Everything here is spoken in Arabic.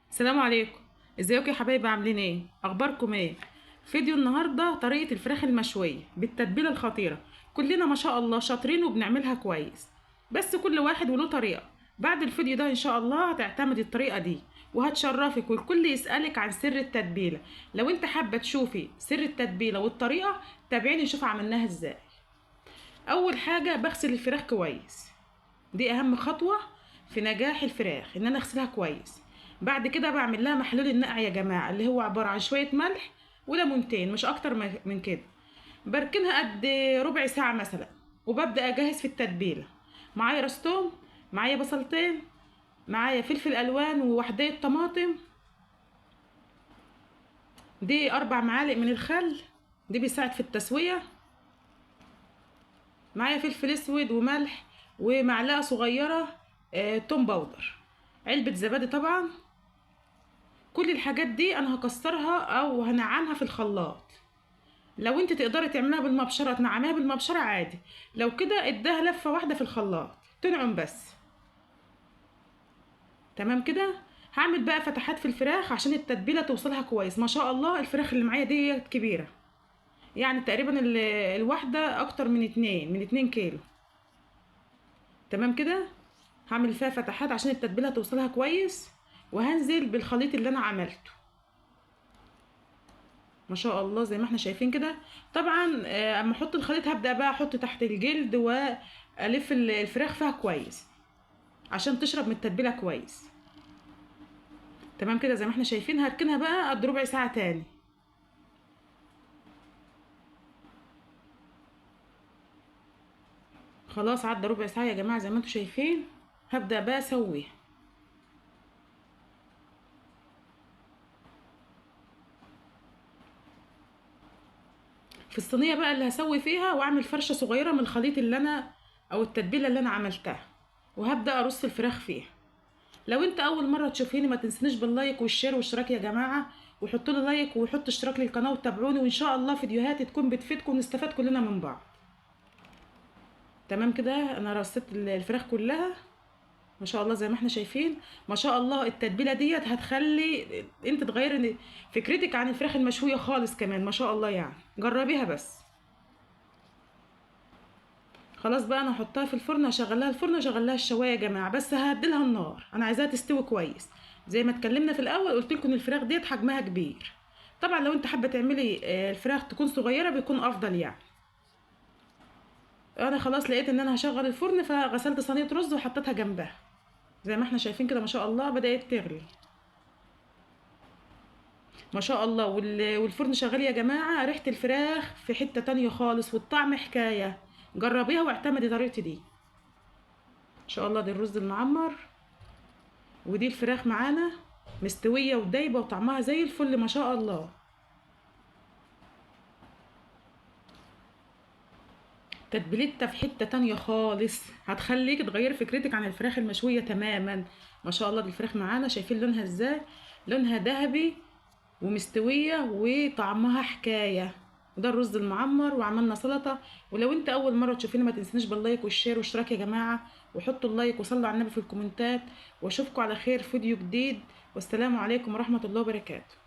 السلام عليكم. ازيكم يا حبايبي؟ عاملين ايه؟ اخباركم ايه؟ فيديو النهارده طريقه الفراخ المشويه بالتتبيله الخطيره. كلنا ما شاء الله شاطرين وبنعملها كويس، بس كل واحد وله طريقه. بعد الفيديو ده ان شاء الله هتعتمد الطريقه دي وهتشرفك، والكل يسالك عن سر التتبيله. لو انت حابه تشوفي سر التتبيله والطريقه، تابعيني نشوف عملناها ازاي. اول حاجه بغسل الفراخ كويس، دي اهم خطوة في نجاح الفراخ، ان انا اغسلها كويس. بعد كده بعمل لها محلول النقع يا جماعة، اللي هو عبارة عن شوية ملح وليمونتين، مش اكتر من كده. بركنها قد ربع ساعة مثلا، وببدأ اجهز في التتبيلة. معايا راس توم، معايا بصلتين، معايا فلفل الوان ووحدية طماطم، دي 4 معالق من الخل، دي بيساعد في التسوية. معايا فلفل اسود وملح ومعلقة صغيرة توم باودر، علبة زبادي طبعا. كل الحاجات دي انا هكسرها او هنعمها في الخلاط. لو انت تقدري تعملها بالمبشره تنعميها بالمبشره عادي، لو كده اديها لفه واحده في الخلاط تنعم بس. تمام كده. هعمل بقى فتحات في الفراخ عشان التتبيله توصلها كويس. ما شاء الله الفراخ اللي معايا دي كبيره، يعني تقريبا الواحده اكتر من اتنين كيلو. تمام كده. هعمل فيها فتحات عشان التتبيله توصلها كويس، وهنزل بالخليط اللي انا عملته. ما شاء الله زي ما احنا شايفين كده. طبعا اما احط الخليط هبدأ بقى احط تحت الجلد والف الفراخ فيها كويس عشان تشرب من التتبيله كويس. تمام كده زي ما احنا شايفين. هركنها بقى قد ربع ساعه تاني. خلاص عدى ربع ساعه يا جماعه زي ما انتم شايفين. هبدأ بقى اسويها. في الصينيه بقى اللي هسوي فيها، واعمل فرشه صغيره من الخليط اللي انا او التتبيله اللي انا عملتها، وهبدأ ارص الفراخ فيها. لو انت اول مره تشوفيني ما تنسنيش باللايك والشير والاشتراك يا جماعه، وحطوا لي لايك وحطوا اشتراك للقناه وتابعوني، وان شاء الله فيديوهاتي تكون بتفيدكم ونستفاد كلنا من بعض. تمام كده. انا رصيت الفراخ كلها ما شاء الله زي ما احنا شايفين. ما شاء الله التتبيله ديت هتخلي انت تغيري فكرتك عن الفراخ المشويه خالص كمان. ما شاء الله يعني جربيها بس. خلاص بقى انا هحطها في الفرن، هشغلها الفرن واشغلها الشوايه يا جماعه، بس ههدلها النار، انا عايزاها تستوي كويس. زي ما اتكلمنا في الاول قلت لكم الفراخ ديت حجمها كبير. طبعا لو انت حابه تعملي الفراخ تكون صغيره بيكون افضل يعني. انا خلاص لقيت ان انا هشغل الفرن، فغسلت صينيه رز وحطيتها جنبها. زي ما احنا شايفين كده ما شاء الله بدات تغلي. ما شاء الله والفرن شغال يا جماعه. ريحه الفراخ في حته تانية خالص، والطعم حكايه. جربيها واعتمدي طريقتي دي. ان شاء الله. دي الرز المعمر، ودي الفراخ معانا مستويه ودايبه وطعمها زي الفل ما شاء الله. تتبيلتها في حته تانية خالص، هتخليك تغيري فكرتك عن الفراخ المشويه تماما. ما شاء الله دي الفراخ معانا شايفين لونها ازاي؟ لونها ذهبي ومستويه وطعمها حكايه. وده الرز المعمر، وعملنا سلطه. ولو انت اول مره تشوفيني ما تنسنيش باللايك والشير والاشتراك يا جماعه، وحطوا اللايك وصلوا على النبي في الكومنتات. واشوفكم على خير فيديو جديد، والسلام عليكم ورحمه الله وبركاته.